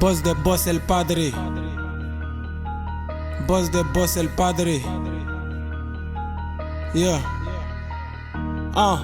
Boss de boss el padre. Boss de boss el padre. Yeah. Know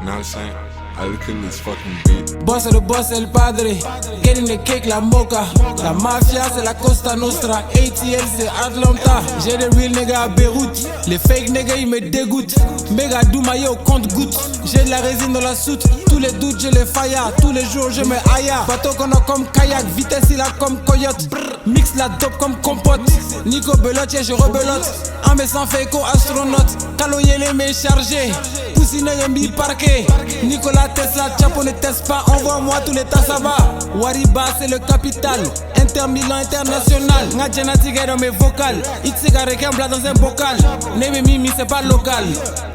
what I'm saying? I look at this fucking beat. Boss de boss el padre. Getting the cake la mocha. La mafia c'est la Costa Nostra. ATL c'est Atlanta. J'ai des real niggas à Beyrouth. Les fake niggas ils me dégoûtent. Méga Douma yo compte goutte. J'ai de la résine dans la soute. Tous les doutes je les failla. Tous les jours je me aïa. Bateau qu'on a comme kayak. Vitesse il a comme coyote. Mix la dope comme compote. Nico belote yeah je rebelote. Un mais sans fait écho astronaute. Caloyele m'est chargé. Poussine yembi parquet. Nicolas Tesla, Chapo ne teste pas. Envoie-moi tous les tas ça va. Wariba c'est le capital. Inter Milan international. Ngadjena tigre dans mes vocales. Itsiga rekembla dans un bocal. Neme Mimi c'est pas local.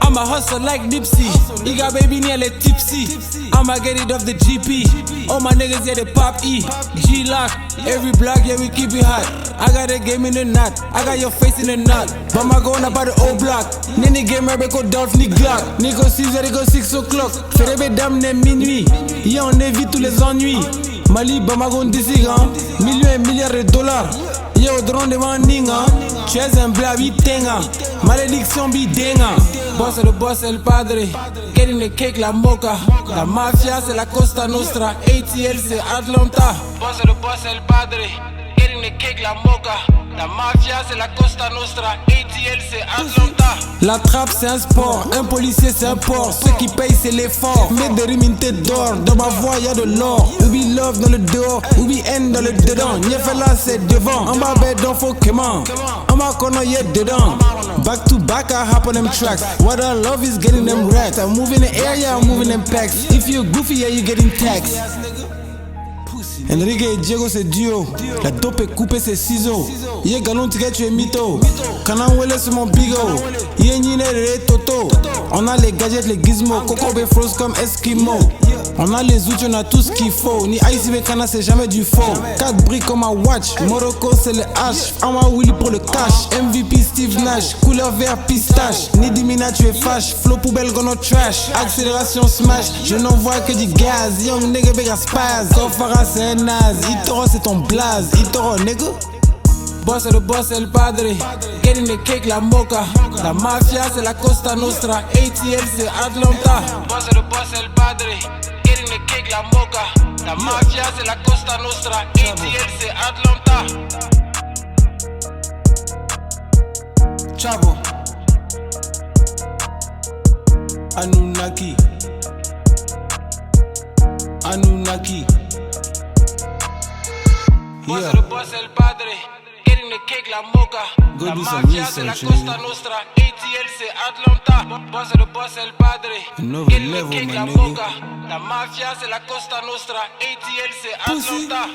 I'm a hustle like Nipsey. Iga baby near les tipsy. I'ma get it off the GP. All my niggas yeah they pop E. G-Lock. Every block yeah we keep it hot. I got a game in the knot. I got your face in the knot. But my going up by the old block. Nini game Rebecca Dolph ni Glock. Nico 6 go 6 o'clock. Ferebe dame ne minuit. Yeah on évite tous les ennuis. Mali Bamago d'ici hein. Millions et milliards de dollars. Yo drone de mandinga. Tu es un blabi tenga. Malédiction bidenga. Boss de boss el padre. Getting the cake la mocha. La mafia c'est la Costa Nostra. ATL c'est Atlanta. Boss de boss el padre. Getting the cake la mocha. La mafia c'est la Costa Nostra. ATL c'est Atlanta. La trappe c'est un sport. Un policier c'est un port. Ceux qui payent c'est l'effort. Mets des rimes une tête d'or. Dans ma voix y'a de l'or. Ubi love dans le dehors. Ubi haine dans le dedans. Nyefela c'est devant. En bas bête dans faux comment. En bas qu'on y est dedans. Back to back I hop on them tracks. What I love is getting them racks. I'm moving the air yeah I'm moving them packs. If you goofy yeah you getting taxed. Enrique et Diego c'est duo. La dope est coupée c'est ciseaux. Yé galon tigre tu es mytho. Canan Wele c'est mon bigo. Yé Nine et Toto. On a les gadgets les gizmos. Coco froze comme Eskimo. On a les outils on a tout ce qu'il faut. Ni ICV Cana c'est jamais du faux. 4 briques comme un watch. Morocco c'est le H. Ama Willy pour le cash. MVP Steve Nash. Couleur vert pistache. Ni Dimina tu es fâche. Flow poubelle gono trash. Accélération smash. Je n'envoie que du gaz. Young nigga big as spaz. Sofara c'est un naze. Itoro c'est ton blaze. Itoro nigga. Boss de boss el padre. Getting the cake la mocha. La mafia c'est la Costa Nostra. ATL c'est Atlanta. Boss de boss el padre. Getting the cake la mocha. La mafia c'est la Costa Nostra. ATL c'est Atlanta. Chavo. Anunnaki. Anunnaki. Boss de boss el padre. Getting the cake la mocha. La mafia c'est la Costa Nostra. ATL c'est Atlanta. Boss de boss el padre. Getting the cake la mocha. La mafia c'est la Costa Nostra. ATL c'est Atlanta.